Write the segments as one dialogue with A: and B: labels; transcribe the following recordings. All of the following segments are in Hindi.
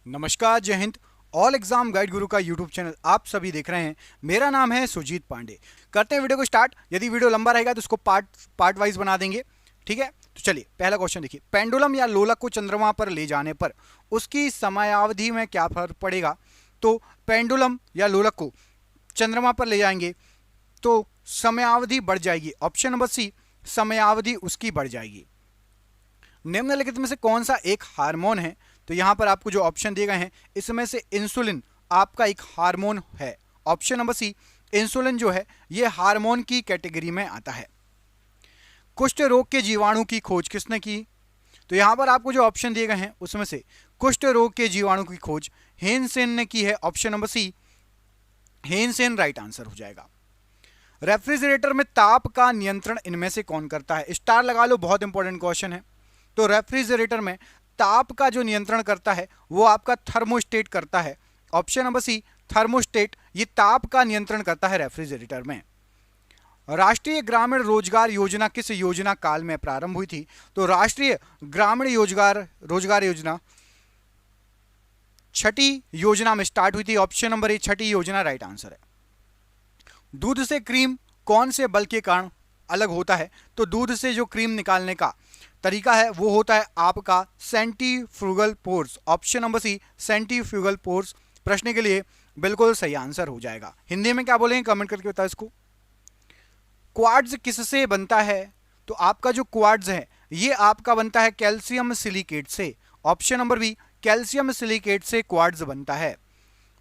A: नमस्कार, जय हिंद। ऑल एग्जाम गाइड गुरु का यूट्यूब चैनल आप सभी देख रहे हैं। मेरा नाम है सुजीत पांडे। करते हैं वीडियो को स्टार्ट। यदि वीडियो लंबा रहेगा तो उसको पार्ट वाइज बना देंगे, ठीक है। तो चलिए पहला क्वेश्चन देखिए। पेंडुलम या लोलक को चंद्रमा पर ले जाने पर उसकी समयावधि में क्या फर्क पड़ेगा। तो पेंडुलम या लोलक को चंद्रमा पर ले जाएंगे तो समयावधि बढ़ जाएगी। ऑप्शन नंबर सी, समयावधि उसकी बढ़ जाएगी। निम्नलिखित में से कौन सा एक हार्मोन है। तो यहां पर आपको जो ऑप्शन दिए गए हैं इसमें से इंसुलिन आपका एक हार्मोन है। ऑप्शन नंबर सी, इंसुलिन जो है यह हार्मोन की कैटेगरी में आता है। कुष्ठ रोग के जीवाणु की खोज किसने की। तो यहां पर आपको जो ऑप्शन दिए गए हैं उसमें से कुष्ठ रोग के जीवाणु की खोज हेनसेन ने की है। Option number C, Hensen right answer हो जाएगा। रेफ्रिजरेटर में ताप का नियंत्रण इनमें से कौन करता है। स्टार लगा लो, बहुत इंपॉर्टेंट क्वेश्चन है। तो रेफ्रिजरेटर में ताप का जो नियंत्रण करता है वो आपका थर्मोस्टेट करता है। ऑप्शन नंबर सी, थर्मोस्टेट ये ताप का नियंत्रण करता है रेफ्रिजरेटर में। राष्ट्रीय ग्रामीण रोजगार योजना किस योजना काल में प्रारंभ हुई थी। तो राष्ट्रीय ग्रामीण रोजगार योजना छठी योजना में स्टार्ट हुई थी। ऑप्शन नंबर ए, छठी योजना राइट आंसर है। दूध से क्रीम कौन से बल के कारण अलग होता है। तो दूध से जो क्रीम निकालने का तरीका है वो होता है आपका centrifugal force. Option number C, centrifugal force प्रश्न के लिए बिल्कुल सही आंसर हो जाएगा। हिंदी में क्या बोलेंगे कमेंट करके बताओ इसको। क्वार्ट्ज किससे बनता है। तो आपका जो क्वार्ट्ज है ये आपका बनता है कैल्शियम सिलिकेट से। Option number B, calcium silicate से क्वार्ट्ज बनता है।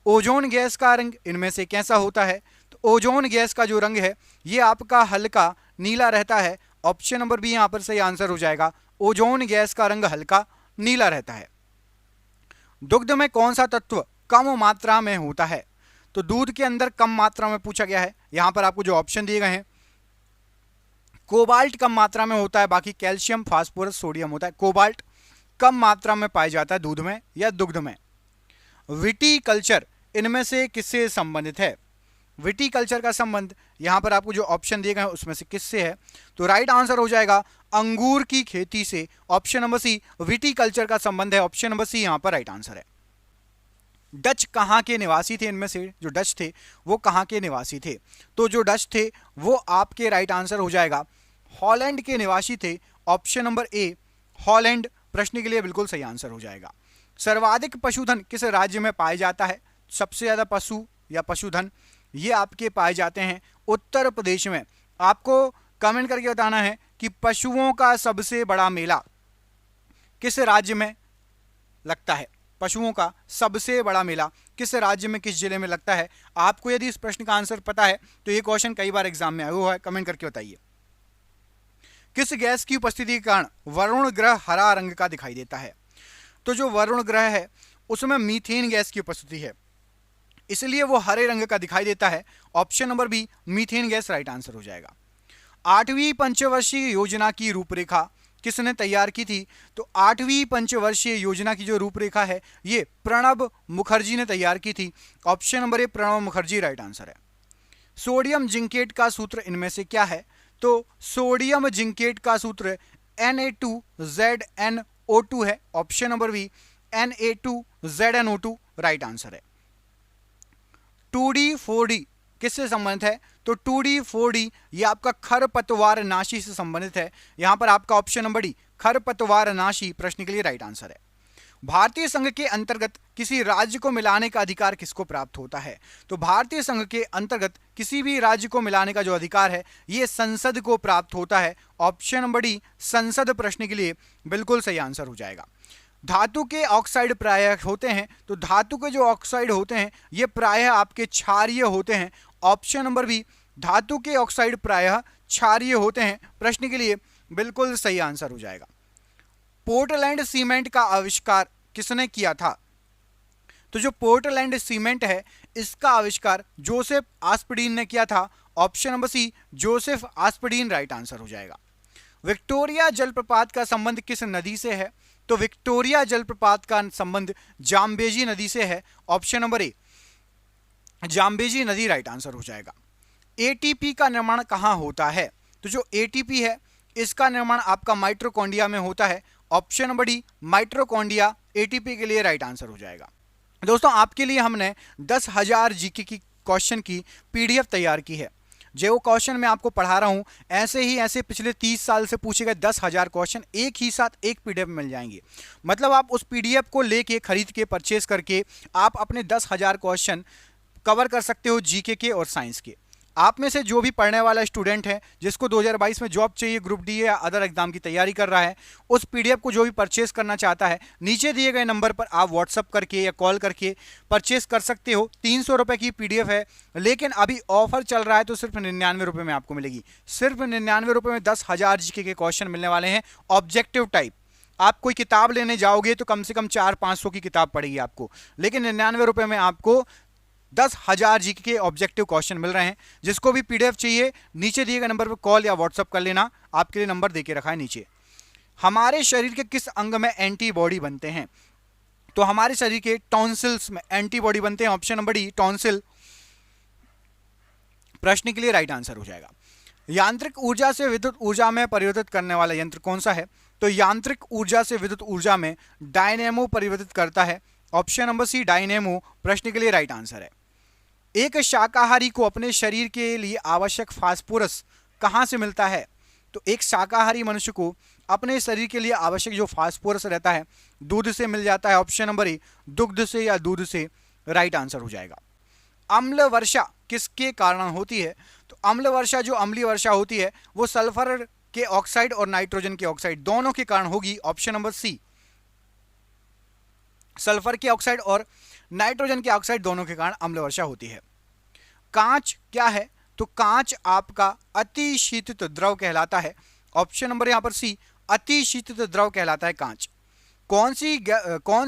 A: ओजोन गैस का रंग इनमें से कैसा होता है। तो ओजोन गैस का जो रंग है ये आपका हल्का नीला रहता है। ऑप्शन नंबर बी यहां पर सही आंसर हो जाएगा। ओजोन गैस का रंग हल्का नीला रहता है। दुग्ध में कौन सा तत्व कम मात्रा में होता है। तो दूध के अंदर कम मात्रा में पूछा गया है। यहां पर आपको जो ऑप्शन दिए गए हैं, कोबाल्ट कम मात्रा में होता है, बाकी कैल्शियम, फास्फोरस, सोडियम होता है। कोबाल्ट कम मात्रा में पाया जाता है दूध में या दुग्ध में। विटीकल्चर इनमें से किससे संबंधित है। विटीकल्चर का संबंध यहां पर आपको जो ऑप्शन दिए गए हैं उसमें से किससे है। तो राइट आंसर हो जाएगा अंगूर की खेती से। ऑप्शन नंबर सी, विटीकल्चर का संबंध है। ऑप्शन नंबर सी यहां पर राइट आंसर है। डच कहां के निवासी थे। इनमें से जो डच थे वो कहां के निवासी थे। तो जो डच थे वो आपके राइट आंसर हो जाएगा हॉलैंड के निवासी थे। ऑप्शन नंबर ए, हॉलैंड प्रश्न के लिए बिल्कुल सही आंसर हो जाएगा। सर्वाधिक पशुधन किस राज्य में पाया जाता है। सबसे ज्यादा पशु या पशुधन ये आपके पाए जाते हैं उत्तर प्रदेश में। आपको कमेंट करके बताना है कि पशुओं का सबसे बड़ा मेला किस राज्य में लगता है। पशुओं का सबसे बड़ा मेला किस राज्य में, किस जिले में लगता है। आपको यदि इस प्रश्न का आंसर पता है तो ये क्वेश्चन कई बार एग्जाम में आया हुआ है, कमेंट करके बताइए। किस गैस की उपस्थिति के कारण वरुण ग्रह हरा रंग का दिखाई देता है। तो जो वरुण ग्रह है उसमें मीथेन गैस की उपस्थिति है, इसलिए वो हरे रंग का दिखाई देता है। Option number B, methane gas right answer हो जाएगा। 8वीं पंचवर्षीय योजना की रूपरेखा किसने तैयार की थी। तो 8वीं पंचवर्षीय योजना की जो रूपरेखा है ये प्रणब मुखर्जी ने तैयार की थी। ऑप्शन नंबर ए, प्रणब मुखर्जी राइट आंसर है। सोडियम जिंकेट का सूत्र इनमें से क्या है। तो सोडियम जिंकेट का सूत्र Na2ZnO2 है। Option number B, Na2ZnO2 right answer है। 2D 4D किससे संबंधित है। तो 2D 4D ये आपका खरपतवार नाशी से संबंधित है। यहां पर आपका ऑप्शन नंबर डी, खरपतवार नाशी प्रश्न के लिए राइट आंसर है। भारतीय संघ के अंतर्गत किसी राज्य को मिलाने का अधिकार किसको प्राप्त होता है। तो भारतीय संघ के अंतर्गत किसी भी राज्य को मिलाने का जो अधिकार है ये संसद को प्राप्त होता है। ऑप्शन नंबर डी, संसद प्रश्न के लिए बिल्कुल सही आंसर हो जाएगा। धातु के ऑक्साइड प्रायः होते हैं। तो धातु के जो ऑक्साइड होते हैं ये प्रायः आपके क्षारीय होते हैं। ऑप्शन नंबर बी, धातु के ऑक्साइड प्रायः क्षारीय होते हैं प्रश्न के लिए बिल्कुल सही आंसर हो जाएगा। पोर्टलैंड सीमेंट का आविष्कार किसने किया था। तो जो पोर्टलैंड सीमेंट है इसका आविष्कार जोसेफ आस्पडीन ने किया था। Option number C, Joseph Aspdin right answer हो जाएगा। विक्टोरिया जलप्रपात का संबंध किस नदी से है। तो विक्टोरिया जलप्रपात का संबंध जाम्बेजी नदी से है। ऑप्शन नंबर ए, जाम्बेजी नदी राइट आंसर हो जाएगा। एटीपी का निर्माण कहां होता है। तो जो एटीपी है इसका निर्माण आपका माइटोकॉन्ड्रिया में होता है। Option number D mitochondria ATP के लिए राइट आंसर हो जाएगा। दोस्तों आपके लिए हमने 10,000 जीके की क्वेश्चन की पीडीएफ तैयार की है। जो क्वेश्चन मैं आपको पढ़ा रहा हूं ऐसे पिछले 30 साल से पूछे गए 10,000 क्वेश्चन एक ही साथ एक पीडीएफ में मिल जाएंगे। मतलब आप उस पीडीएफ को लेके खरीद के परचेस करके आप अपने 10,000 क्वेश्चन कवर कर सकते हो जीके के और साइंस के। आप में से जो भी पढ़ने वाला स्टूडेंट है जिसको 2022 में जॉब चाहिए, ग्रुप डी या अदर एग्जाम की तैयारी कर रहा है, उस पीडीएफ को जो भी परचेस करना चाहता है नीचे दिए गए नंबर पर आप व्हाट्सअप करके या कॉल करके परचेस कर सकते हो। 300 रुपये की पीडीएफ है, लेकिन अभी ऑफर चल रहा है तो सिर्फ 99 रुपये में आपको मिलेगी। सिर्फ 99 रुपये में 10,000 जीके के क्वेश्चन मिलने वाले हैं ऑब्जेक्टिव टाइप। आप कोई किताब लेने जाओगे तो कम से कम 400-500 की किताब पड़ेगी आपको, लेकिन 99 रुपये में आपको 10,000 जीके के ऑब्जेक्टिव क्वेश्चन मिल रहे हैं। जिसको भी पीडीएफ चाहिए नीचे दिए गए नंबर पर कॉल या व्हाट्सअप कर लेना, आपके लिए नंबर देके रखा है नीचे। हमारे शरीर के किस अंग में एंटीबॉडी बनते हैं? तो हमारे शरीर के टॉन्सिल्स में एंटीबॉडी बनते हैं, ऑप्शन नंबर डी टॉन्सिल प्रश्न के लिए राइट आंसर हो जाएगा। यांत्रिक ऊर्जा से विद्युत ऊर्जा में परिवर्तित करने वाला यंत्र कौन सा है? तो यांत्रिक ऊर्जा से विद्युत ऊर्जा में डायनेमो परिवर्तित करता है, ऑप्शन नंबर सी डायनेमो प्रश्न के लिए राइट आंसर है। एक शाकाहारी को अपने शरीर के लिए आवश्यक फास्फोरस कहां से मिलता है? तो एक शाकाहारी मनुष्य को अपने शरीर के लिए आवश्यक जो फास्फोरस रहता है दूध से मिल जाता है, ऑप्शन नंबर ए दुग्ध से या दूध से राइट आंसर हो जाएगा। अम्ल वर्षा किसके कारण होती है? तो अम्ल वर्षा जो अम्लीय वर्षा होती है वो सल्फर के ऑक्साइड और नाइट्रोजन के ऑक्साइड दोनों के कारण होगी, ऑप्शन नंबर सी सल्फर के ऑक्साइड और नाइट्रोजन के ऑक्साइड दोनों के कारण अम्ल वर्षा होती है। कांच क्या है? तो कांच आपका अतिशीतित द्रव कहलाता है, ऑप्शन नंबर यहां पर सी अतिशीतित द्रव कहलाता है कांच। कौन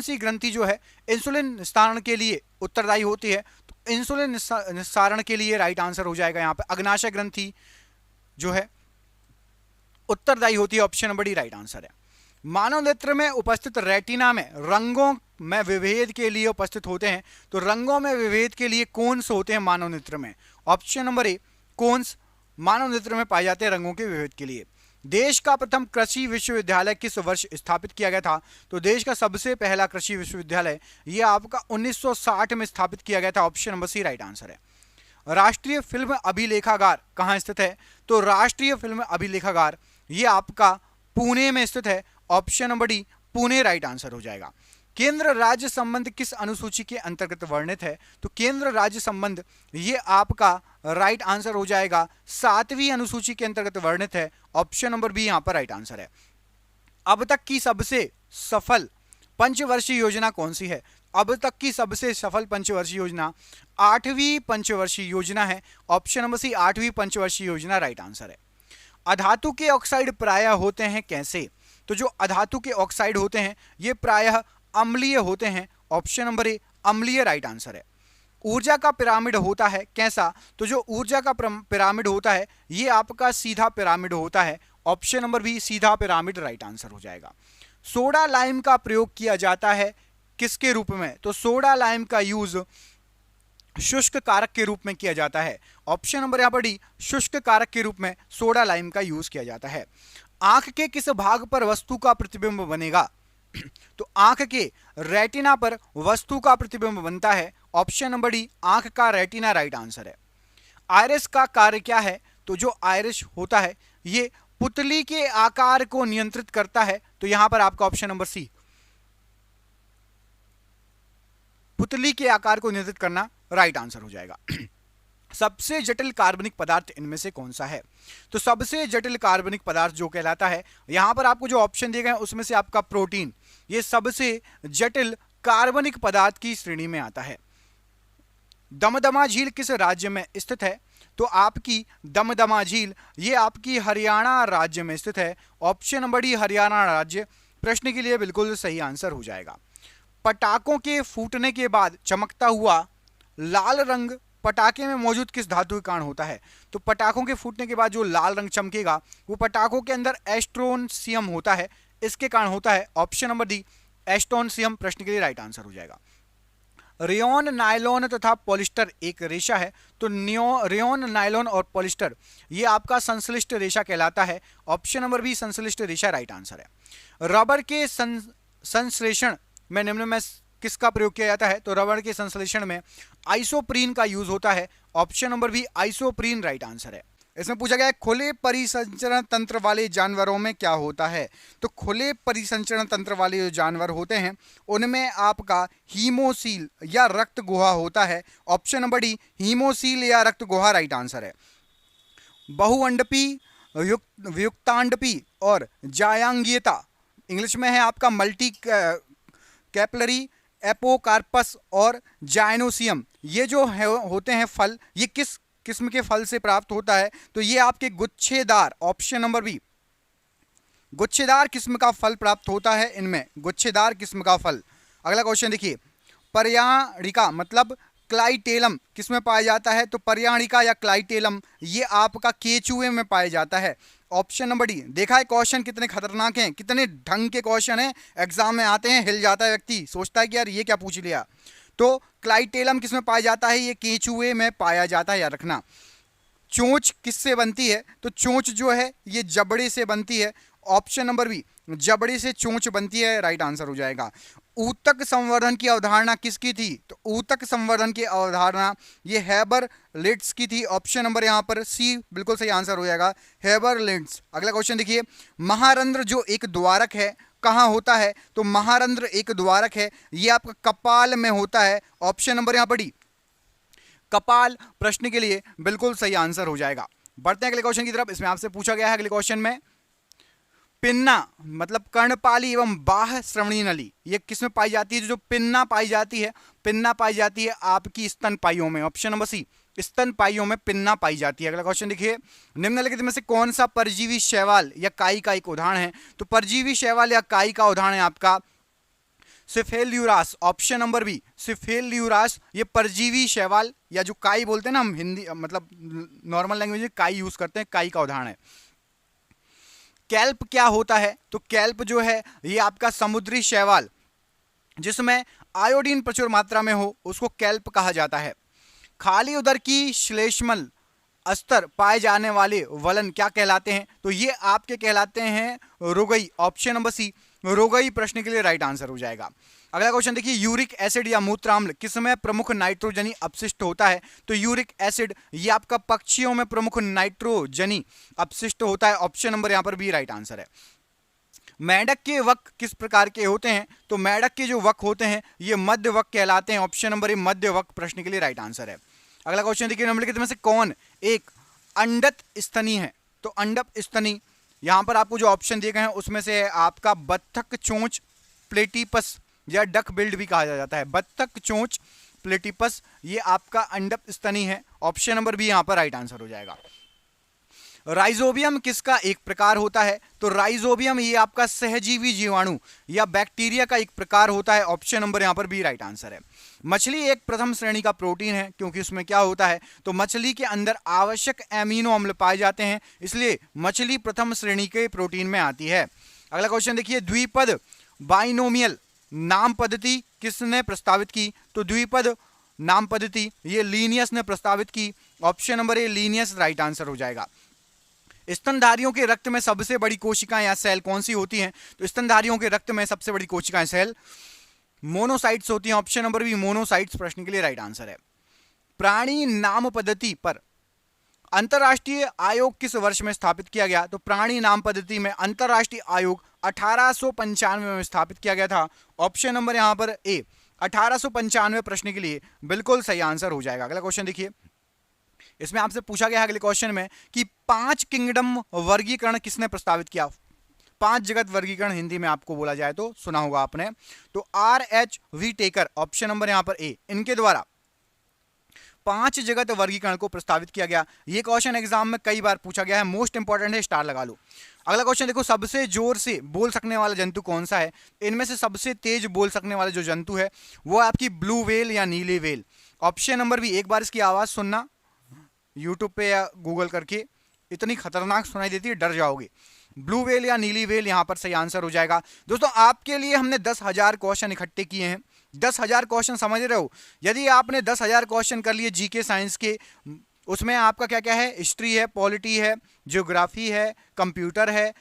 A: सी ग्रंथि जो है इंसुलिन निस्तारण के लिए उत्तरदायी होती है? तो इंसुलिन निस्तारण के लिए राइट आंसर हो जाएगा यहाँ पे अग्नाशय ग्रंथि जो है उत्तरदायी होती है, option number D right answer है। मानव नेत्र में उपस्थित रेटिना में रंगों में विभेद के लिए उपस्थित होते हैं, तो रंगों में विभेद के लिए कोन्स होते हैं मानव नेत्र में, ऑप्शन नंबर ए कोन्स मानव नेत्र में पाए जाते हैं रंगों के विभेद के लिए। देश का प्रथम कृषि विश्वविद्यालय किस वर्ष स्थापित किया गया था? तो देश का सबसे पहला कृषि विश्वविद्यालय यह आपका 1960 में स्थापित किया गया था, option number C right answer है। राष्ट्रीय फिल्म अभिलेखागार कहाँ स्थित है? तो राष्ट्रीय फिल्म अभिलेखागार ये आपका पुणे में स्थित है, option number D Pune right answer हो जाएगा। केंद्र राज्य संबंध किस अनुसूची के अंतर्गत वर्णित है? तो केंद्र राज्य संबंध ये आपका राइट आंसर हो जाएगा 7वीं अनुसूची के अंतर्गत वर्णित है, ऑप्शन नंबर बी यहां पर राइट आंसर है। अब तक की सबसे सफल पंचवर्षीय योजना कौन सी है? अब तक की सबसे सफल पंचवर्षीय योजना 8वीं पंचवर्षीय योजना है, ऑप्शन नंबर सी 8वीं पंचवर्षीय योजना राइट आंसर है। अधातु के ऑक्साइड प्रायः होते हैं कैसे? तो जो अधातु के ऑक्साइड होते हैं ये प्रायः अम्लीय होते हैं, ऑप्शन नंबर ए अम्लीय राइट आंसर है। ऊर्जा का पिरामिड होता है कैसा? तो जो ऊर्जा का पिरामिड होता है ये आपका सीधा पिरामिड होता है, ऑप्शन नंबर बी सीधा पिरामिड राइट आंसर हो जाएगा। सोडा लाइम का प्रयोग किया जाता है किसके रूप में? तो सोडा लाइम का यूज शुष्क कारक के रूप में किया जाता है, ऑप्शन नंबर यहां पर डी शुष्क कारक के रूप में सोडा लाइम का यूज किया जाता है। आंख के किस भाग पर वस्तु का प्रतिबिंब बनेगा? तो आंख के रेटिना पर वस्तु का प्रतिबिंब बनता है, ऑप्शन नंबर डी आंख का रेटिना राइट आंसर है। आइरिस का कार्य क्या है? तो जो आइरिस होता है ये पुतली के आकार को नियंत्रित करता है, तो यहां पर आपका ऑप्शन नंबर सी पुतली के आकार को नियंत्रित करना राइट आंसर हो जाएगा। सबसे जटिल कार्बनिक पदार्थ इनमें से कौन सा है? तो सबसे जटिल कार्बनिक पदार्थ जो कहलाता है यहां पर आपको जो ऑप्शन दिए गए उसमें से आपका प्रोटीन ये सबसे जटिल कार्बनिक पदार्थ की श्रेणी में आता है। दमदमा झील किस राज्य में स्थित है? तो आपकी दमदमा झील ये आपकी हरियाणा राज्य में स्थित है, ऑप्शन नंबर डी हरियाणा राज्य प्रश्न के लिए बिल्कुल सही आंसर हो जाएगा। पटाखों के फूटने के बाद चमकता हुआ लाल रंग पटाखे में मौजूद किस धातु के कारण होता है? तो पटाखों के फूटने के बाद जो लाल रंग चमकेगा वो पटाखों के अंदर एस्ट्रोनशियम होता है, इसके कारण होता है, ऑप्शन नंबर डी एस्ट्रोनशियम प्रश्न के लिए राइट आंसर हो जाएगा। रेयॉन नायलॉन तथा पॉलिस्टर एक रेशा है, तो रेयॉन नायलॉन और पॉलिस्टर ये आपका संश्लिष्ट रेशा कहलाता है, ऑप्शन नंबर बी संश्लिष्ट रेशा राइट आंसर है। रबर के संश्लेषण में निम्न में किसका प्रयोग किया जाता है? तो रबर के संश्लेषण में आइसोप्रीन का यूज होता है। Option number B isoprene right answer है। इसमें पूछा गया है खुले परिसंचरण तंत्र वाले जानवरों में क्या होता है? तो खुले परिसंचरण तंत्र वाले जो जानवर होते हैं उनमें आपका हीमोसील या रक्त गुहा होता है। ऑप्शन नंबर डी हीमोसील या रक्त गुहा राइट आंसर है। बहुअंडपी, वियुक्तांडपी और जायांगीयता, इंग्लिश में है आपका मल्टी कैपलरी, एपोकार्पस और जाइनोसियम, ये जो होते हैं फल, ये किस किस्म के फल से प्राप्त होता है? तो ये आपके गुच्छेदार, ऑप्शन नंबर बी गुच्छेदार किस्म का फल प्राप्त होता है इनमें, गुच्छेदार किस्म का फल। अगला क्वेश्चन देखिए, पर्याणिका मतलब क्लाइटेलम किस में पाया जाता है? तो पर्याणिका या क्लाइटेलम ये आपका केचुए में पाया जाता है। Option number D. देखा है क्वेश्चन कितने खतरनाक हैं, कितने ढंग के क्वेश्चन हैं, एग्जाम में आते हैं हिल जाता है व्यक्ति, सोचता है कि यार ये क्या पूछ लिया। तो क्लाइटेलम किस में पाया जाता है? ये केचुए में पाया जाता है, याद रखना। चोंच किससे बनती है? तो चोंच जो है ये जबड़े से बनती है। ऑप्शन नंबर बी जबड़े से चोंच बनती है राइट आंसर हो जाएगा। ऊतक संवर्धन की अवधारणा किसकी थी? तो ऊतक संवर्धन की अवधारणा ये हेबर लिट्स की थी। ऑप्शन नंबर यहाँ पर सी बिल्कुल सही आंसर हो जाएगा, हेबर लिट्स। अगला क्वेश्चन देखिए, महारंध्र जो एक द्वारक है कहाँ होता है? तो महारंध्र एक द्वारक है, ये आपका कपाल में होता है। ऑप्शन नंबर यहाँ पर डी कपाल प्रश्न के लिए बिल्कुल सही आंसर हो जाएगा। बढ़ते हैं अगले क्वेश्चन की तरफ। इसमें आपसे पूछा गया है अगले क्वेश्चन में, पिन्ना मतलब कर्णपाली एवं बाह्य श्रवणीय नली ये किसमें पाई जाती है? जो पिन्ना पाई जाती है, पिन्ना पाई जाती है आपकी स्तनपाइयों में। ऑप्शन नंबर सी स्तनपाइयों में पिन्ना पाई जाती है। अगला क्वेश्चन देखिए, निम्नलिखित में से कौन सा परजीवी शैवाल या काई का एक उदाहरण है? तो परजीवी शैवाल या काई का उदाहरण है आपका सिफेल्यूरास। ऑप्शन नंबर बी सिफेल्यूरास, ये परजीवी शैवाल या जो काई बोलते हैं ना हम हिंदी मतलब नॉर्मल लैंग्वेज में काई यूज करते हैं, काई का उदाहरण है। कैल्प क्या होता है? तो कैल्प जो है ये आपका समुद्री शैवाल जिसमें आयोडीन प्रचुर मात्रा में हो उसको कैल्प कहा जाता है। खाली उदर की श्लेष्मल अस्तर पाए जाने वाले वलन क्या कहलाते हैं? तो ये आपके कहलाते हैं रोगई। ऑप्शन नंबर सी रोगई प्रश्न के लिए राइट आंसर हो जाएगा। अगला क्वेश्चन देखिए, यूरिक एसिड या मूत्राम्ल किसमें प्रमुख नाइट्रोजनी अपशिष्ट होता है? तो यूरिक एसिड ये आपका पक्षियों में प्रमुख नाइट्रोजनी अपशिष्ट होता है। ऑप्शन नंबर यहाँ पर भी राइट आंसर है। मेंढक के वक किस प्रकार के होते हैं? तो मेंढक के जो वक होते हैं ये मध्य वक कहलाते हैं। ऑप्शन नंबर ए मध्य वक प्रश्न के लिए राइट आंसर है। अगला क्वेश्चन देखिए, निम्नलिखित में से कौन एक अंडत स्तनी है? तो अंडप स्तनी, यहां पर आपको जो ऑप्शन दिए गए हैं उसमें से आपका बत्तख चोंच प्लेटिपस या डक बिल्ड भी कहा जाता है। बत्तख चोंच प्लेटिपस ये आपका अंडप स्तनी है। ऑप्शन नंबर बी यहां पर राइट आंसर हो जाएगा। राइजोबियम किसका एक प्रकार होता है? तो राइजोबियम ये आपका सहजीवी जीवाणु या बैक्टीरिया का एक प्रकार होता है। ऑप्शन नंबर यहां पर भी राइट आंसर है। मछली एक प्रथम श्रेणी का प्रोटीन है क्योंकि उसमें क्या होता है? तो मछली के अंदर आवश्यक एमिनो अम्ल पाए जाते हैं, इसलिए मछली प्रथम श्रेणी के प्रोटीन में आती है। अगला क्वेश्चन देखिए, द्विपद बाइनोमियल नाम पद्धति किसने प्रस्तावित की? तो द्विपद नाम पद्धति ये लीनियस ने प्रस्तावित की। ऑप्शन नंबर ए लीनियस राइट आंसर हो जाएगा। स्तनधारियों के रक्त में सबसे बड़ी कोशिकाएं या सेल कौन सी होती हैं? तो स्तनधारियों के रक्त में सबसे बड़ी कोशिकाएं सेल मोनोसाइट्स होती हैं। ऑप्शन नंबर बी मोनोसाइट्स प्रश्न के लिए राइट आंसर है। प्राणी नाम पद्धति पर अंतरराष्ट्रीय आयोग किस वर्ष में स्थापित किया गया? तो प्राणी नाम पद्धति में अंतरराष्ट्रीय आयोग 1895 में स्थापित किया गया था। ऑप्शन नंबर यहां पर ए 1895 प्रश्न के लिए बिल्कुल सही आंसर हो जाएगा। अगला क्वेश्चन देखिए, इसमें आपसे पूछा गया है अगले क्वेश्चन में कि 5 किंगडम वर्गीकरण किसने प्रस्तावित किया? 5 जगत वर्गीकरण हिंदी में आपको बोला जाए तो सुना होगा आपने। तो RHV टेकर ऑप्शन नंबर यहां पर ए, इनके द्वारा 5 जगत वर्गीकरण को प्रस्तावित किया गया। ये क्वेश्चन एग्जाम में कई बार पूछा गया है, मोस्ट इंपॉर्टेंट है, स्टार लगा लो। अगला क्वेश्चन देखो, सबसे जोर से बोल सकने वाला जंतु कौन सा है? इनमें से सबसे तेज बोल सकने वाला जो जंतु है वो आपकी ब्लू व्हेल या नीली व्हेल। ऑप्शन नंबर बी, एक बार इसकी आवाज सुनना यूट्यूब पे या गूगल करके, इतनी खतरनाक सुनाई देती है डर जाओगे। ब्लू व्हेल या नीली व्हेल यहां पर सही आंसर हो जाएगा। दोस्तों आपके लिए हमने 10,000 क्वेश्चन इकट्ठे किए हैं। 10,000 क्वेश्चन समझ रहे हो? यदि आपने 10,000 क्वेश्चन कर लिए जीके साइंस के, उसमें आपका क्या क्या है? हिस्ट्री है, पॉलिटी है, ज्योग्राफी है, कंप्यूटर है,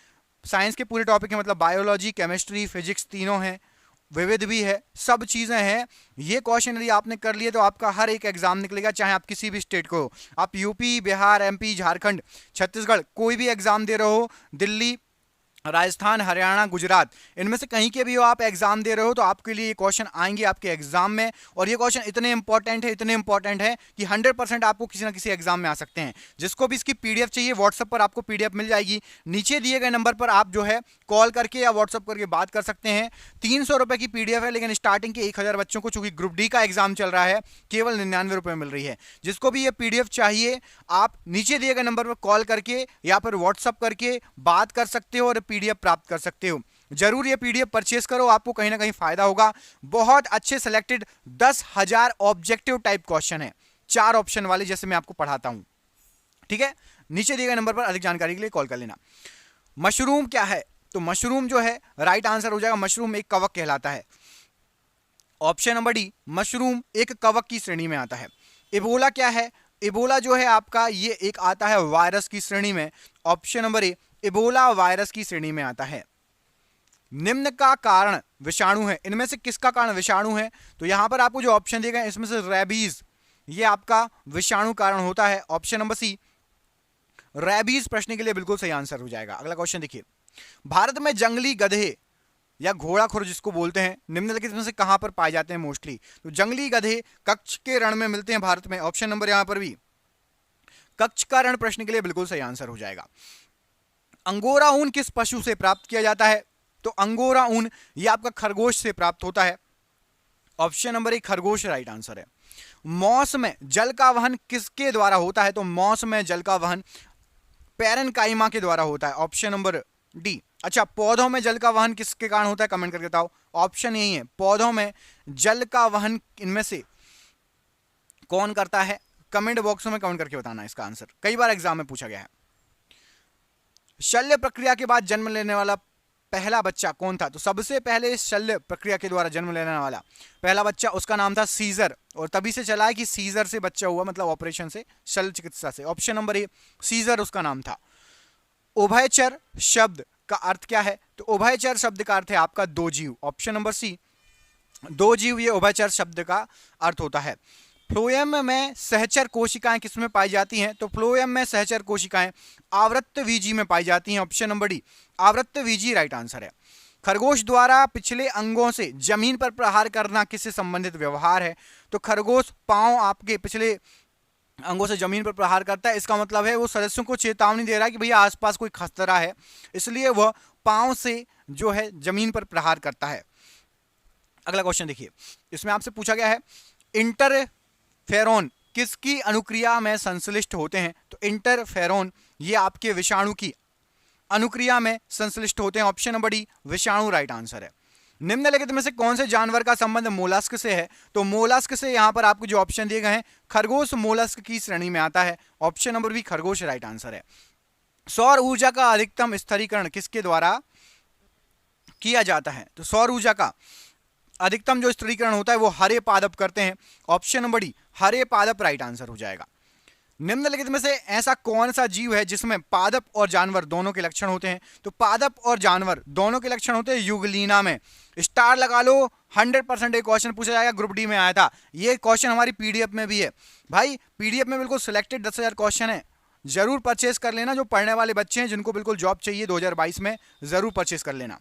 A: साइंस के पूरे टॉपिक है, मतलब बायोलॉजी, केमिस्ट्री, फिजिक्स तीनों हैं, विविध भी है, सब चीज़ें हैं। ये क्वेश्चन यदि आपने कर लिए तो आपका हर एक एग्जाम निकलेगा, चाहे आप किसी भी स्टेट को हो, आप यूपी, बिहार, एमपी, झारखंड, छत्तीसगढ़, कोई भी एग्जाम दे रहे हो, दिल्ली, राजस्थान, हरियाणा, गुजरात, इनमें से कहीं के भी हो आप एग्जाम दे रहे हो, तो आपके लिए ये क्वेश्चन आएंगे आपके एग्जाम में। और ये क्वेश्चन इतने इंपॉर्टेंट है कि 100% आपको किसी ना किसी एग्जाम में आ सकते हैं। जिसको भी इसकी पीडीएफ चाहिए, व्हाट्सएप पर आपको पीडीएफ मिल जाएगी। नीचे दिए गए नंबर पर आप जो है कॉल करके या व्हाट्सएप करके बात कर सकते हैं। 300 रुपए की पीडीएफ है, लेकिन स्टार्टिंग के 1000 बच्चों को, चूंकि ग्रुप डी का एग्जाम चल रहा है, केवल 99 रुपए मिल रही है। जिसको भी ये पीडीएफ चाहिए, आप नीचे दिए गए नंबर पर कॉल करके या फिर व्हाट्सएप करके बात कर सकते हो और पीडीएफ प्राप्त कर सकते हो। जरूर ये पीडीएफ परचेस करो, आपको कहीं ना कहीं फायदा होगा। बहुत अच्छे सिलेक्टेड 10,000 ऑब्जेक्टिव टाइप क्वेश्चन है, 4 ऑप्शन वाले, जैसे मैं आपको पढ़ाता हूं। ठीक है, नीचे दिए गए नंबर पर अधिक जानकारी के लिए कॉल कर लेना। मशरूम क्या है? तो मशरूम जो है राइट आंसर हो जाएगा, मशरूम एक कवक कहलाता है। ऑप्शन नंबर डी, मशरूम एक कवक की श्रेणी में आता है। इबोला क्या है? इबोला जो है आपका ये एक आता है वायरस की श्रेणी में। ऑप्शन नंबर ए, इबोला वायरस की श्रेणी में आता है। निम्न का कारण विषाणु है, इनमें से किसका कारण विषाणु है? तो यहां पर आपको जो ऑप्शन दिए गए इसमें से रेबीज, ये आपका विषाणु कारण होता है। ऑप्शन नंबर सी, रेबीज प्रश्न के लिए बिल्कुल सही आंसर हो जाएगा। अगला क्वेश्चन देखिए, भारत में जंगली गधे या घोड़ाखुर जिसको बोलते हैं, निम्नलिखित में से कहां पर पाए जाते हैं मोस्टली? तो जंगली गधे कच्छ के रण में मिलते हैं भारत में। ऑप्शन नंबर यहां पर भी कच्छ का रण प्रश्न के लिए बिल्कुल सही आंसर हो जाएगा। अंगोरा ऊन किस पशु से प्राप्त किया जाता है? तो अंगोरा ऊन ये आपका खरगोश से प्राप्त होता है। ऑप्शन नंबर एक, खरगोश राइट आंसर है। मौस में जल का वहन किसके द्वारा होता है? तो मौस में जल का वहन पैरेनकाइमा के द्वारा होता है। Option number D. अच्छा, पौधों में जल का वहन किसके कारण होता है? कमेंट करके बताओ। ऑप्शन यही है, पौधों में जल का वहन इनमें से कौन करता है? कमेंट बॉक्स में कमेंट करके बताना इसका आंसर, कई बार एग्जाम में पूछा गया है। शल्य प्रक्रिया के बाद जन्म लेने वाला पहला बच्चा कौन था? तो सबसे पहले शल्य प्रक्रिया के द्वारा जन्म लेने वाला पहला बच्चा, उसका नाम था सीजर, और तभी से चला है कि सीजर से बच्चा हुआ, मतलब ऑपरेशन से, शल्य चिकित्सा से। ऑप्शन नंबर ए, सीजर उसका नाम था। उभयचर शब्द का अर्थ क्या है? तो उभयचर शब्द का अर्थ है आपका दो जीव। ऑप्शन नंबर सी, दो जीव, ये उभयचर शब्द का अर्थ होता है। फ्लोएम में सहचर कोशिकाएं किसमें पाई जाती हैं? तो फ्लोएम में सहचर कोशिकाएं आवृत्तवीजी में पाई जाती हैं। ऑप्शन नंबर डी, आवृत्तवीजी राइट आंसर है। खरगोश द्वारा पिछले अंगों से जमीन पर प्रहार करना किससे संबंधित व्यवहार है? तो खरगोश पांव आपके पिछले अंगों से जमीन पर प्रहार करता है, इसका मतलब है वो सदस्यों को चेतावनी दे रहा है कि भैया आसपास कोई खतरा है, इसलिए वह पांव से जो है जमीन पर प्रहार करता है। अगला क्वेश्चन देखिए, इसमें आपसे पूछा गया है इंटरफेरोन किसकी अनुक्रिया में संश्लिष्ट होते हैं? तो इंटरफेरोन ये आपके विषाणु की अनुक्रिया में संश्लिष्ट होते हैं। ऑप्शन नंबर डी, विषाणु राइट आंसर है। निम्नलिखित में से कौन से जानवर का संबंध मोलस्क से है? तो मोलस्क से यहां पर आपको जो ऑप्शन दिए गए हैं, खरगोश मोलस्क की श्रेणी में आता है। ऑप्शन नंबर बी, खरगोश राइट आंसर है। सौर ऊर्जा का अधिकतम स्थिरीकरण किसके द्वारा किया जाता है? तो सौर ऊर्जा का अधिकतम जो स्थिरीकरण होता है वो हरे पादप करते हैं। ऑप्शन नंबर डी, हरे पादप राइट आंसर हो जाएगा। निम्नलिखित में से ऐसा कौन सा जीव है जिसमें पादप और जानवर दोनों के लक्षण होते हैं? तो पादप और जानवर दोनों के लक्षण होते हैं यूग्लिना में। स्टार लगा लो, 100% एक क्वेश्चन पूछा जाएगा, ग्रुप डी में आया था। ये क्वेश्चन हमारी पीडीएफ में भी है भाई, पीडीएफ में बिल्कुल सिलेक्टेड 10,000 क्वेश्चन है, जरूर परचेस कर लेना। जो पढ़ने वाले बच्चे हैं जिनको बिल्कुल जॉब चाहिए 2022 में, जरूर परचेस कर लेना।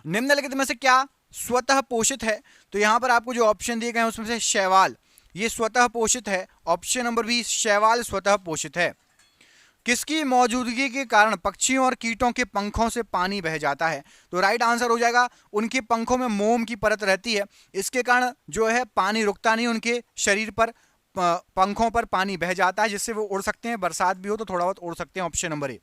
A: निम्नलिखित में से क्या स्वतः पोषित है? तो यहां पर आपको जो ऑप्शन दिए गए हैं उसमें से शैवाल ये स्वतः पोषित है। ऑप्शन नंबर बी, शैवाल स्वतः पोषित है। किसकी मौजूदगी के कारण पक्षियों और कीटों के पंखों से पानी बह जाता है? तो राइट आंसर हो जाएगा, उनके पंखों में मोम की परत रहती है, इसके कारण जो है पानी रुकता नहीं, उनके शरीर पर पंखों पर पानी बह जाता है, जिससे वो उड़ सकते हैं, बरसात भी हो तो थोड़ा बहुत उड़ सकते हैं। ऑप्शन नंबर ए।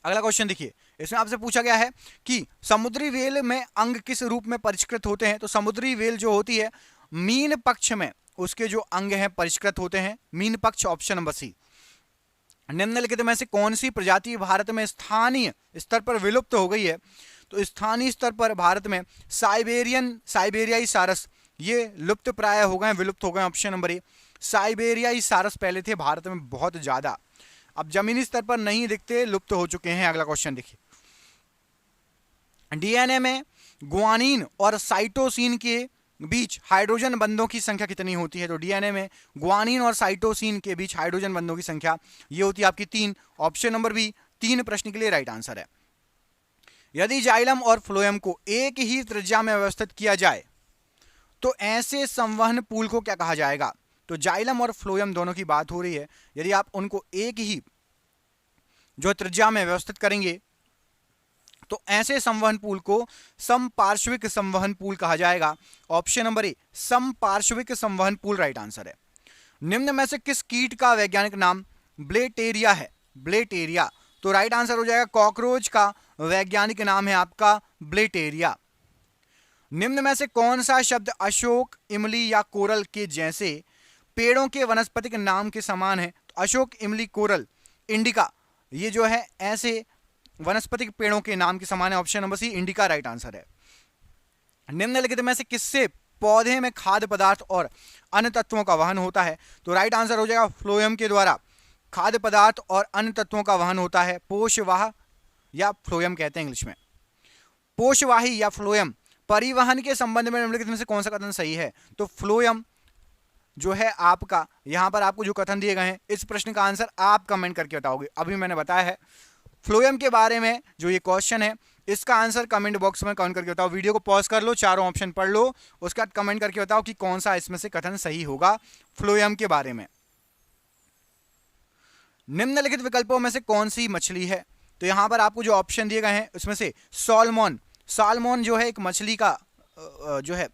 A: अगला क्वेश्चन देखिए, इसमें आपसे पूछा गया है कि समुद्री वेल में अंग किस रूप में परिष्कृत होते हैं? तो समुद्री वेल जो होती है मीन पक्ष में उसके जो अंग हैं परिष्कृत होते हैं, मीन पक्ष। Option number C. निम्नलिखित में से कौन सी प्रजाति भारत में स्थानीय स्तर पर विलुप्त हो गई है? तो स्थानीय स्तर पर भारत में साइबेरियाई सारस ये लुप्त प्राय हो गए, विलुप्त हो गए। ऑप्शन नंबर ए, साइबेरियाई सारस पहले थे भारत में बहुत ज्यादा, अब जमीनी स्तर पर नहीं दिखते, लुप्त हो चुके हैं। अगला क्वेश्चन देखिए, डीएनए में ग्वानिन और साइटोसिन के बीच हाइड्रोजन बंधों की संख्या कितनी होती है? तो डीएनए में ग्वानिन और साइटोसिन के बीच हाइड्रोजन बंधों की संख्या ये होती है आपकी 3। ऑप्शन नंबर बी 3 प्रश्न के लिए राइट आंसर है। यदि जाइलम और फ्लोएम को एक ही त्रिज्या में व्यवस्थित किया जाए तो ऐसे संवहन पूल को क्या कहा जाएगा? तो जाइलम और फ्लोएम दोनों की बात हो रही है। यदि आप उनको एक ही जो त्रिज्या में व्यवस्थित करेंगे तो ऐसे संवहन पूल को समपार्श्विक संवहन पूल कहा जाएगा। ऑप्शन नंबर ए समपार्श्विक संवहन पूल राइट आंसर है। निम्न में से किस कीट का वैज्ञानिक नाम ब्लेटेरिया है? ब्लेटेरिया, तो राइट आंसर हो जाएगा कॉकरोच का वैज्ञानिक नाम है आपका ब्लेटेरिया। निम्न में से कौन सा शब्द अशोक, इमली या कोरल के जैसे पेड़ों के वनस्पतिक नाम के समान है? तो अशोक, इमली, कोरल, इंडिका, ये जो है ऐसे वनस्पतिक पेड़ों के नाम के समान है। Option number C indica right answer है। निम्नलिखित में से किससे पौधे में खाद्य पदार्थ और अन्य तत्वों का वहन होता है? तो राइट आंसर हो जाएगा फ्लोएम के द्वारा खाद्य पदार्थ और अन्य तत्वों का वहन होता है। पोषवाह या फ्लोएम कहते हैं इंग्लिश में। पोषवाही या फ्लोएम परिवहन के संबंध में निम्नलिखित में से कौन सा कथन सही है? तो फ्लोएम जो है आपका, यहां पर आपको जो कथन दिए गए हैं इस प्रश्न का आंसर आप कमेंट करके बताओगे। अभी मैंने बताया है फ्लोएम के बारे में जो ये क्वेश्चन है इसका आंसर कमेंट बॉक्स में कमेंट करके बताओ। वीडियो को पॉज कर लो, चारों ऑप्शन पढ़ लो, उसके बाद कमेंट करके बताओ कि कौन सा इसमें से कथन सही होगा फ्लोएम के बारे में। निम्नलिखित विकल्पों में से कौन सी मछली है? तो यहां पर आपको जो ऑप्शन दिए गए हैं उसमें से सॉल्मोन, साल्मोन जो है एक मछली का जो है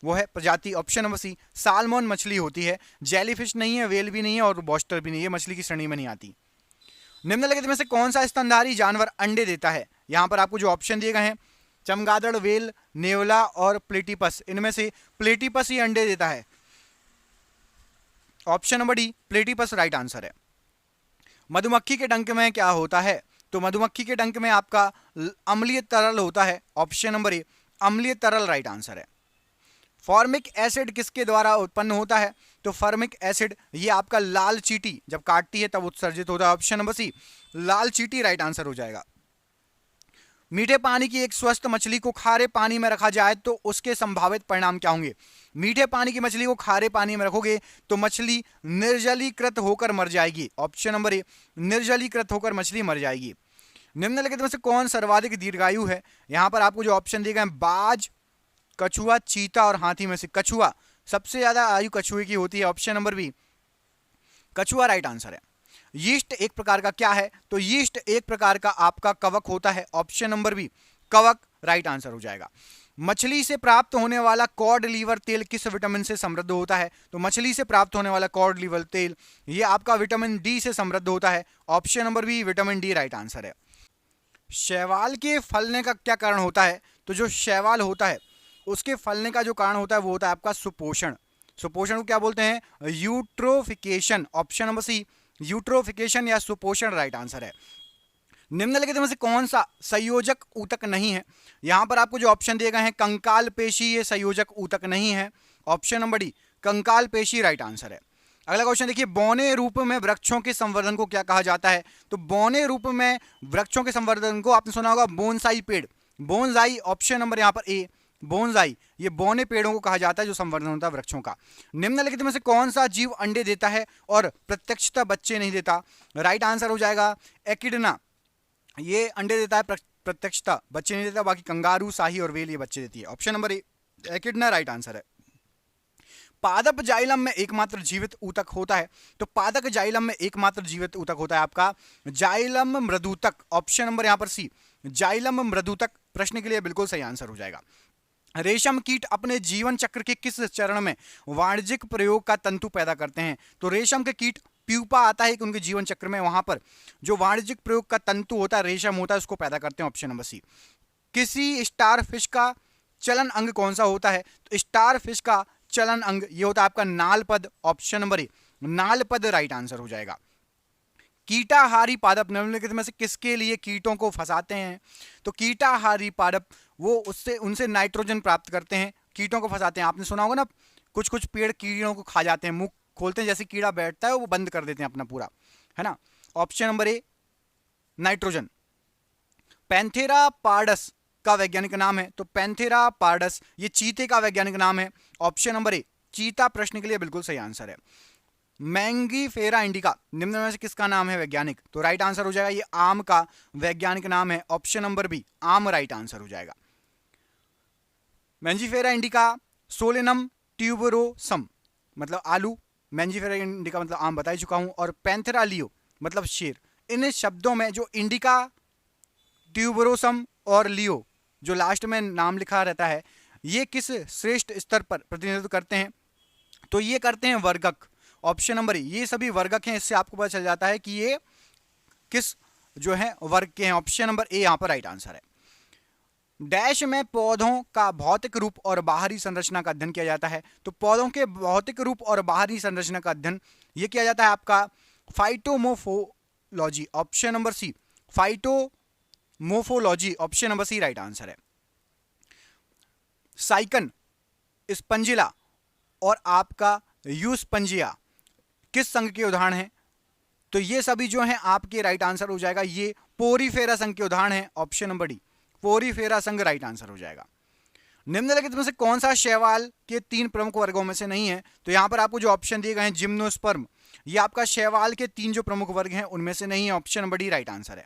A: वो है प्रजाति। ऑप्शन नंबर सी साल्मोन मछली होती है। जेलीफिश नहीं है, वेल भी नहीं है और बॉस्टर भी नहीं है, मछली की श्रेणी में नहीं आती। निम्नलिखित में से कौन सा स्तनधारी जानवर अंडे देता है? यहां पर आपको जो ऑप्शन दिए गए हैं चमगादड़, वेल, नेवला और प्लेटिपस, इनमें से प्लेटिपस ही अंडे देता है। Option number D platypus right answer है। मधुमक्खी के डंक में क्या होता है? तो मधुमक्खी के डंक में आपका अम्लीय तरल होता है। ऑप्शन नंबर ए अम्लीय तरल राइट आंसर है। फॉर्मिक एसिड किसके द्वारा उत्पन्न होता है? तो फॉर्मिक एसिड ये आपका लाल चींटी जब काटती है तब उत्सर्जित होता है। ऑप्शन नंबर सी लाल चींटी राइट आंसर हो जाएगा। मीठे पानी की एक स्वस्थ मछली को खारे पानी में रखा जाए तो उसके संभावित परिणाम क्या होंगे? मीठे पानी की मछली को खारे पानी में रखोगे तो मछली निर्जलीकृत होकर मर जाएगी। ऑप्शन नंबर ए निर्जलीकृत होकर मछली मर जाएगी। निम्नलिखित में से कौन सर्वाधिक दीर्घायु है? यहां पर आपको जो ऑप्शन दिए गए हैं बाज, कछुआ, चीता और हाथी में से कछुआ, सबसे ज्यादा आयु कछुए की होती है। ऑप्शन नंबर बी कछुआ राइट आंसर है। यीस्ट एक प्रकार का क्या है? तो यीस्ट एक प्रकार का आपका कवक होता है। ऑप्शन नंबर बी कवक राइट आंसर हो जाएगा। मछली से प्राप्त होने वाला कॉड लीवर तेल किस विटामिन से समृद्ध होता है? तो मछली से प्राप्त होने वाला कॉड लीवर तेल ये आपका विटामिन डी से समृद्ध होता है। Option number B vitamin D right answer है। शैवाल के फलने का क्या कारण होता है? तो जो शैवाल होता है उसके फलने का जो कारण होता है वो होता है आपका सुपोषण। सुपोषण को क्या बोलते हैं? Eutrophication. Option number C eutrophication या सुपोषण राइट आंसर है। निम्नलिखित में से कौन सा संयोजक ऊतक नहीं है? यहां पर आपको जो ऑप्शन दिए गए हैं कंकाल पेशी ये संयोजक ऊतक नहीं है। ऑप्शन नंबर डी कंकाल पेशी राइट आंसर है। अगला क्वेश्चन देखिए, बौने रूप में वृक्षों के संवर्धन को क्या कहा जाता है? तो बौने रूप में वृक्षों के संवर्धन को आपने सुना होगा बोनसाई पेड़, बोनसाई। ऑप्शन नंबर यहां पर ए बोनसाई, ये बौने पेड़ों को कहा जाता है जो संवर्धन होता है वृक्षों का। निम्नलिखित में से कौन सा जीव अंडे देता है और प्रत्यक्षतः बच्चे नहीं देता? राइट आंसर हो जाएगा एकिडना, ये अंडे देता है प्रत्यक्षतः बच्चे नहीं देता। बाकी कंगारू, शाही और वेल ये बच्चे देती है। ऑप्शन नंबर ए एकिडना राइट आंसर है। पादप जाइलम में एकमात्र जीवित ऊतक होता है? तो पादप जाइलम में एकमात्र जीवित ऊतक होता है आपका जाइलम मृदुतक। ऑप्शन नंबर यहां पर सी जाइलम मृदुतक प्रश्न के लिए बिल्कुल सही आंसर हो जाएगा। रेशम कीट अपने जीवन चक्र के किस चरण में वाणिज्यिक प्रयोग का तंतु पैदा करते हैं? तो रेशम के कीट प्यूपा आता है कि उनके जीवन चक्र में वहां पर जो वाणिज्यिक प्रयोग का तंतु होता है, रेशम होता है, उसको पैदा करते हैं। Option number C. किसी स्टार फिश का चलन अंग कौन सा होता है? तो स्टार फिश का चलन अंग ये होता है आपका नालपद। ऑप्शन नंबर ए नालपद राइट आंसर हो जाएगा। कीटाहारी पादप निम्नलिखित में से किसके लिए कीटों को फंसाते हैं? तो कीटाहारी पादप वो उससे उनसे नाइट्रोजन प्राप्त करते हैं, कीटों को फंसाते हैं। आपने सुना होगा ना कुछ कुछ पेड़ कीड़ों को खा जाते हैं, मुंह खोलते हैं जैसे कीड़ा बैठता है वो बंद कर देते हैं अपना पूरा, है ना। Option number A nitrogen. Panthera pardus का वैज्ञानिक नाम है, तो पैंथेरा पार्डस ये चीते का वैज्ञानिक नाम है, ऑप्शन नंबर ए चीता प्रश्न के लिए बिल्कुल सही आंसर है। मैंगीफेरा इंडिका निम्न में से किसका नाम है वैज्ञानिक, तो राइट आंसर हो जाएगा ये आम का वैज्ञानिक नाम है, ऑप्शन नंबर बी आम राइट आंसर हो जाएगा। मैंजीफेरा इंडिका, सोलेनम ट्यूबरोसम मतलब आलू, मैंजीफेरा इंडिका मतलब आम बता ही चुका हूं, और पैंथेरा लियो मतलब शेर। इन शब्दों में जो इंडिका, ट्यूबरोसम और लियो जो लास्ट में नाम लिखा रहता है, ये किस श्रेष्ठ स्तर पर प्रतिनिधित्व करते हैं, तो ये करते हैं वर्गक, ऑप्शन नंबर ए ये सभी वर्गक हैं। इससे आपको पता चल जाता है कि ये किस जो है वर्ग के हैं, ऑप्शन नंबर ए यहां पर राइट आंसर है। डैश में पौधों का भौतिक रूप और बाहरी संरचना का अध्ययन किया जाता है, तो पौधों के भौतिक रूप और बाहरी संरचना का अध्ययन ये किया जाता है आपका phytomorphology, option number C phytomorphology, option number C right answer है। साइकन, स्पंजिला और आपका यूस्पंजिया किस संघ के उदाहरण हैं, तो ये सभी जो हैं आपके राइट आंसर हो जाएगा, ये पोरीफेरा संघ के उदाहरण हैं, ऑप्शन नंबर डी पोरीफेरा संघ राइट आंसर हो जाएगा। निम्नलिखित में से कौन सा शैवाल के 3 प्रमुख वर्गों में से नहीं है, तो यहां पर आपको जो ऑप्शन दिए गए हैं जिम्नोस्पर्म, ये आपका शैवाल के 3 जो प्रमुख वर्ग हैं उनमें से नहीं है, option number D right answer है।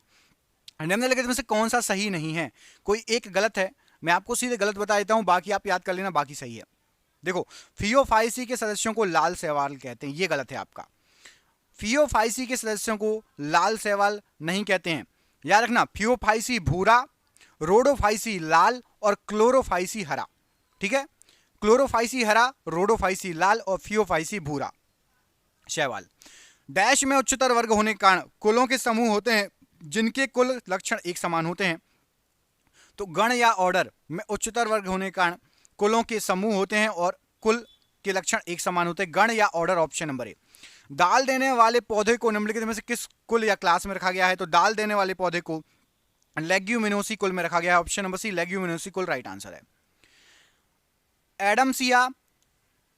A: निम्नलिखित में से कौन सा सही नहीं है, कोई एक गलत है, मैं आपको सीधे गलत बता देता हूं, बाकी आप याद कर लेना, बाकी सही है। देखो, फियोफाइसी के सदस्यों को लाल शैवाल कहते हैं, ये गलत है आपका। फियोफाइसी के सदस्यों को लाल शैवाल नहीं कहते हैं, याद रखना, फियोफाइसी भूरा, रोडोफाइसी लाल और क्लोरोफाइसी हरा, ठीक है, क्लोरोफाइसी हरा, रोडोफाइसी लाल और फियोफाइसी भूरा शैवाल। डैश में उच्चतर वर्ग होने के कारण कुलों के समूह होते हैं जिनके कुल लक्षण एक समान होते हैं, तो गण या ऑर्डर में उच्चतर वर्ग होने के कारण कुलों के समूह होते हैं और कुल के लक्षण एक समान होते हैं, गण या ऑर्डर, ऑप्शन नंबर ए। दाल देने वाले पौधे को निम्नलिखित में से किस कुल या क्लास में रखा गया है, तो दाल देने वाले पौधे को लेग्यूमिनोसी कुल में रखा गया है, ऑप्शन नंबर सी लेग्यूमिनोसी कुल राइट आंसर है। एडम्सिया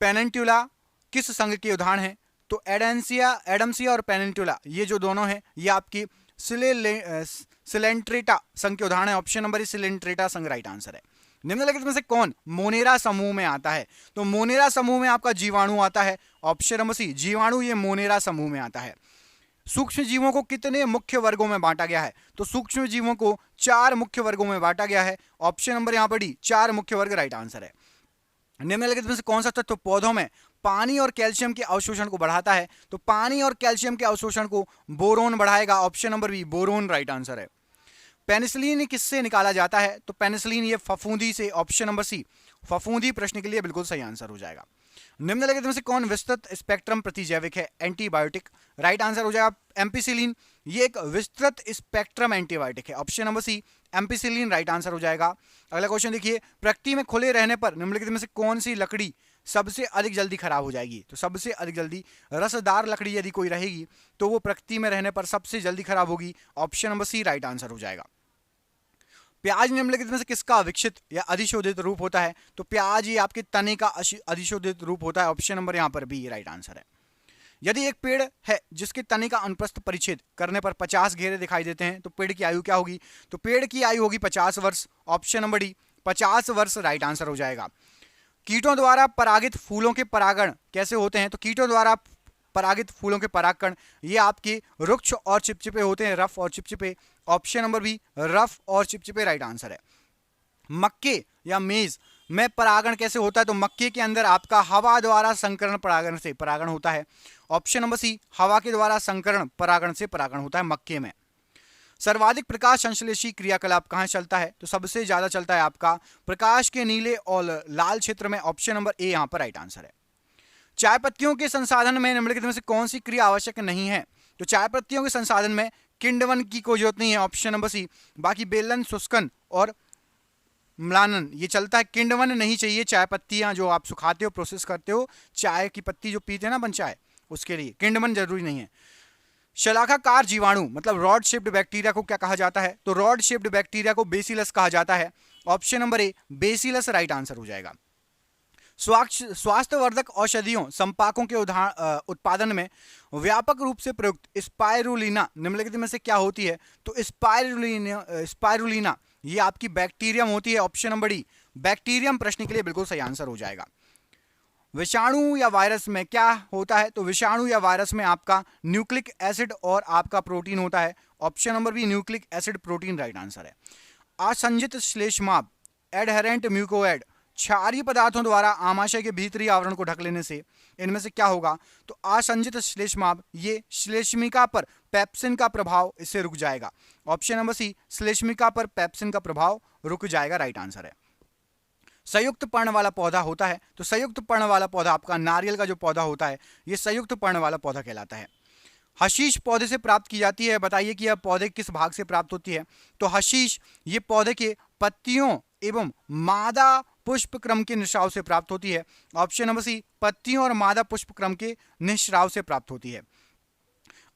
A: पेनिनट्यूला किस संघ के उदाहरण हैं, तो एडम्सिया और पेनिनट्यूला ये जो दोनों हैं ये आपकी सिलेंट्रेटा संघ के उदाहरण है, ऑप्शन नंबर ई सिलेंट्रेटा संघ राइट आंसर है। निम्नलिखित में से कौन मोनेरा समूह में आता है, तो मोनेरा समूह में आपका जीवाणु आता है, ऑप्शन नंबर सी जीवाणु ये मोनेरा समूह में आता है। सूक्ष्म जीवों को कितने मुख्य वर्गों में बांटा गया है, तो सूक्ष्म जीवों को 4 मुख्य वर्गों में बांटा गया है, ऑप्शन नंबर यहां पर डी 4 मुख्य वर्ग राइट आंसर है। निम्नलिखित में से कौन सा तत्व पौधों में पानी और कैल्शियम के अवशोषण को बढ़ाता है, तो पानी और कैल्शियम के अवशोषण को बोरोन बढ़ाएगा, option number B boron right answer है। पेनिसिलिन किससे निकाला जाता है, तो पेनिसिलिन ये फफूंदी से, ऑप्शन नंबर सी फफूंदी प्रश्न के लिए बिल्कुल सही आंसर हो जाएगा। निम्नलिखित में से कौन विस्तृत स्पेक्ट्रम प्रतिजैविक है, एंटीबायोटिक, राइट आंसर हो जाएगा एम्पिसिलिन, ये एक विस्तृत स्पेक्ट्रम एंटीबायोटिक है, option number C ampicillin right answer हो जाएगा। अगला क्वेश्चन देखिए, प्रकृति में खुले रहने पर निम्नलिखित में से कौन सी लकड़ी सबसे अधिक जल्दी खराब हो जाएगी, तो सबसे अधिक जल्दी रसदार लकड़ी यदि कोई रहेगी तो वो प्रकृति में रहने पर सबसे जल्दी खराब होगी, option number C right answer हो जाएगा। प्याज निम्नलिखित में से किसका विकसित या अधिशोधित रूप होता है, तो प्याज ये आपके तने का अधिशोधित रूप होता है, ऑप्शन नंबर यहां पर बी राइट आंसर है। यदि एक पेड़ है जिसके तने का अनुप्रस्थ परिच्छेद करने पर 50 घेरे दिखाई देते हैं, तो पेड़ की आयु क्या होगी, तो पेड़ की आयु होगी 50 वर्ष, ऑप्शन नंबर डी 50 वर्ष राइट आंसर हो जाएगा। कीटों द्वारा परागित फूलों के परागण कैसे होते हैं, तो कीटों द्वारा परागित फूलों के परागकण ये आपके रुक्ष और चिपचिपे होते हैं, रफ और चिपचिपे, ऑप्शन नंबर बी रफ और चिपचिपे राइट आंसर है। मक्के या मेज में परागण कैसे होता है, तो मक्के के अंदर आपका हवा द्वारा संकरण परागण से परागण होता है, ऑप्शन नंबर सी हवा के द्वारा संकरण परागण से परागण होता है मक्के में। सर्वाधिक प्रकाश संश्लेषी क्रियाकलाप कहां चलता है, तो सबसे ज्यादा चलता है आपका प्रकाश के नीले और लाल क्षेत्र में, ऑप्शन नंबर ए यहां पर राइट आंसर है। चाय पत्तियों के संसाधन में निम्नलिखित में से कौन सी क्रिया आवश्यक नहीं है, तो चाय पत्तियों के संसाधन में किण्वन की कोई जरूरत नहीं है, ऑप्शन नंबर सी, बाकी बेलन, शुष्कन और म्लानन ये चलता है। किण्वन नहीं चाहिए, चाय पत्तियां जो आप सुखाते हो प्रोसेस करते हो, चाय की पत्ती जो पीते हैं ना बन चाय, उसके लिए किण्वन जरूरी नहीं है। शलाकाकार जीवाणु मतलब रॉड शेप्ड बैक्टीरिया को क्या कहा जाता है, तो रॉड शेप्ड बैक्टीरिया को बेसिलस कहा जाता है, ऑप्शन नंबर ए बेसिलस राइट आंसर हो जाएगा। स्वास्थ्यवर्धक औषधियों संपाकों के उत्पादन में व्यापक रूप से प्रयुक्त स्पाइरुलिना निम्नलिखित में से क्या होती है? तो स्पाइरुलिना ये आपकी बैक्टीरियम होती है। ऑप्शन नंबर डी बैक्टीरियम प्रश्न के लिए बिल्कुल सही आंसर हो जाएगा। विषाणु या वायरस में क्या होता है? तो विषाणु या वायरस में आपका न्यूक्लिक एसिड और आपका प्रोटीन होता है। Option number B nucleic acid protein right answer है। असंजित श्लेष्माभ एडहेरेंट म्यूकोएड क्षारीय पदार्थों द्वारा आमाशय के भीतरी आवरण को ढक लेने से इनमें से क्या होगा? तो असंजित श्लेष्माभ ये श्लेष्मिका पर पेप्सिन का प्रभाव इससे रुक जाएगा। ऑप्शन नंबर सी श्लेष्मिका पर पेप्सिन का प्रभाव रुक जाएगा राइट आंसर है। संयुक्त पर्ण वाला पौधा होता है, तो संयुक्त पर्ण वाला पौधा आपका नारियल का जो पौधा होता है ये संयुक्त पर्ण वाला पौधा कहलाता है। हशीश पौधे से प्राप्त की जाती है, बताइए कि यह पौधे किस भाग से प्राप्त होती है? तो हशीश ये पौधे के पत्तियों एवं मादा पुष्प क्रम के निस्राव से प्राप्त होती है। ऑप्शन नंबर सी पत्तियों और मादा पुष्प क्रम के निस्राव से प्राप्त होती है।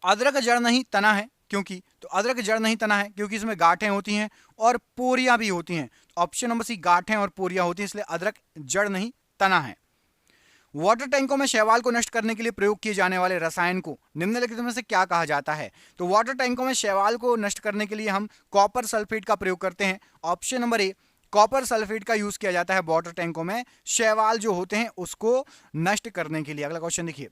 A: अदरक जड़ नहीं तना है, क्योंकि तो अदरक जड़ नहीं तना है क्योंकि इसमें गांठें होती हैं और पोरियां भी होती हैं। ऑप्शन नंबर सी गांठें और पोरियां होती हैं, इसलिए अदरक जड़ नहीं तना है। वाटर टैंकों में शैवाल को नष्ट करने के लिए प्रयोग किए जाने वाले रसायन को निम्नलिखित में से क्या कहा जाता है? तो वाटर टैंकों में शैवाल को नष्ट करने के लिए हम कॉपर सल्फेट का प्रयोग करते हैं। ऑप्शन नंबर ए कॉपर सल्फेट का यूज किया जाता है वाटर टैंकों में शैवाल जो होते हैं उसको नष्ट करने के लिए। अगला क्वेश्चन देखिए,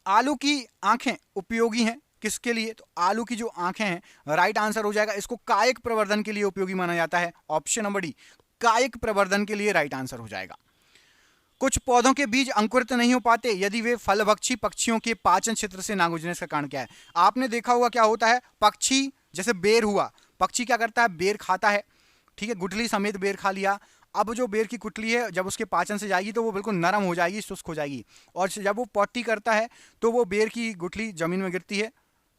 A: आलू की आंखें उपयोगी हैं किसके लिए? तो आलू की जो आंखें हैं राइट आंसर हो जाएगा, इसको कायिक प्रवर्धन के लिए उपयोगी माना जाता है। ऑप्शन नंबर डी कायिक प्रवर्धन के लिए राइट आंसर हो जाएगा। कुछ पौधों के बीज अंकुरित नहीं हो पाते यदि वे फलभक्षी पक्षियों के पाचन क्षेत्र से ना गुजरने का कारण क्या है? आपने देखा होगा क्या होता है, पक्षी जैसे बेर हुआ, पक्षी क्या करता है? बेर खाता है, ठीक है, गुठली समेत बेर खा लिया। अब जो बेर की गुठली है जब उसके पाचन से जाएगी तो वो बिल्कुल नरम हो जाएगी, शुष्क हो जाएगी, और जब वो पॉटी करता है तो वो बेर की गुठली जमीन में गिरती है,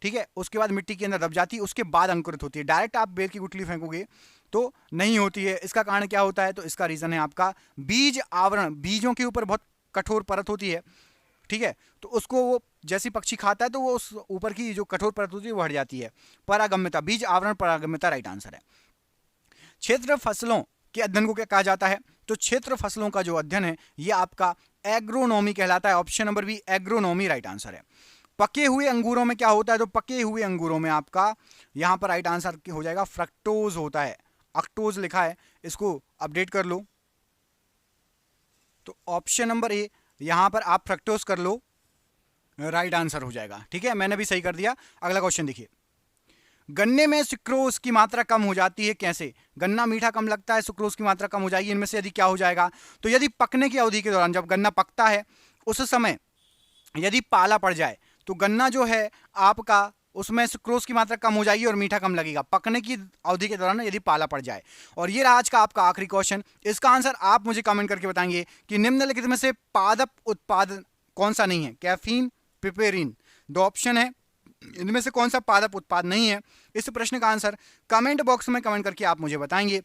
A: ठीक है, उसके बाद मिट्टी के अंदर दब जाती है, उसके बाद अंकुरित होती है। डायरेक्ट आप बेर की गुठली फेंकोगे तो नहीं होती है। इसका कारण क्या होता है? तो इसका रीजन है आपका बीज आवरण, बीजों के ऊपर बहुत कठोर परत होती है, ठीक है, तो उसको वो जैसी पक्षी खाता है तो वो उस ऊपर की जो कठोर परत होती है वो हट जाती है। परागम्यता, बीज आवरण परागम्यता राइट आंसर है। क्षेत्र फसलों के अध्ययन को क्या कहा जाता है? तो क्षेत्र फसलों का जो अध्ययन है ये आपका एग्रोनॉमी कहलाता है। Option number B agronomy right answer है। पके हुए अंगूरों में क्या होता है? तो पके हुए अंगूरों में आपका यहां पर राइट आंसर हो जाएगा फ्रक्टोज होता है। अक्टोज लिखा है, इसको अपडेट कर लो। तो ऑप्शन नंबर ए यहां पर आप फ्रक्टोज कर लो, राइट आंसर हो जाएगा, ठीक है, मैंने भी सही कर दिया। अगला क्वेश्चन देखिए, गन्ने में सुक्रोज की मात्रा कम हो जाती है कैसे? गन्ना मीठा कम लगता है, सुक्रोज की मात्रा कम हो जाएगी, इनमें से यदि क्या हो जाएगा? तो यदि पकने की अवधि के दौरान जब गन्ना पकता है उस समय यदि पाला पड़ जाए तो गन्ना जो है आपका उसमें सुक्रोज की मात्रा कम हो जाएगी और मीठा कम लगेगा, पकने की अवधि के दौरान यदि पाला पड़ जाए। और ये रहा आज का आपका आखिरी क्वेश्चन। इसका आंसर आप मुझे कमेंट करके बताएंगे कि निम्नलिखित में से पादप उत्पाद कौन सा नहीं है? कैफीन, पिपेरिन, दो ऑप्शन है, इनमें से कौन सा पादप उत्पाद नहीं है? इस प्रश्न का आंसर कमेंट बॉक्स में कमेंट करके आप मुझे बताएंगे।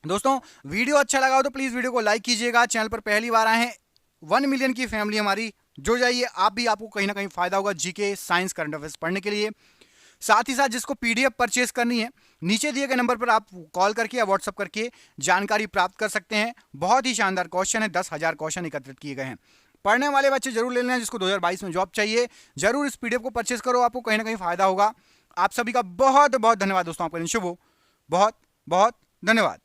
A: दोस्तों वीडियो अच्छा लगा हो तो प्लीज वीडियो को लाइक कीजिएगा। चैनल पर पहली बार आए हैं, 1 मिलियन की फैमिली हमारी, जुड़ जाइए आप भी, आपको कहीं ना कहीं फायदा होगा जीके, साइंस, करंट अफेयर्स पढ़ने के लिए। साथ ही साथ जिसको पीडीएफ परचेस करनी है नीचे दिए गए नंबर पर आप कॉल करके या व्हाट्सअप करके जानकारी प्राप्त कर सकते हैं। बहुत ही शानदार क्वेश्चन है, 10,000 क्वेश्चन एकत्रित किए गए हैं। पढ़ने वाले बच्चे जरूर ले लेना, जिसको 2022 में जॉब चाहिए जरूर इस पीडीएफ को परचेस करो, आपको कहीं ना कहीं फायदा होगा। आप सभी का बहुत बहुत धन्यवाद दोस्तों, आपका दिन शुभ हो, बहुत बहुत धन्यवाद।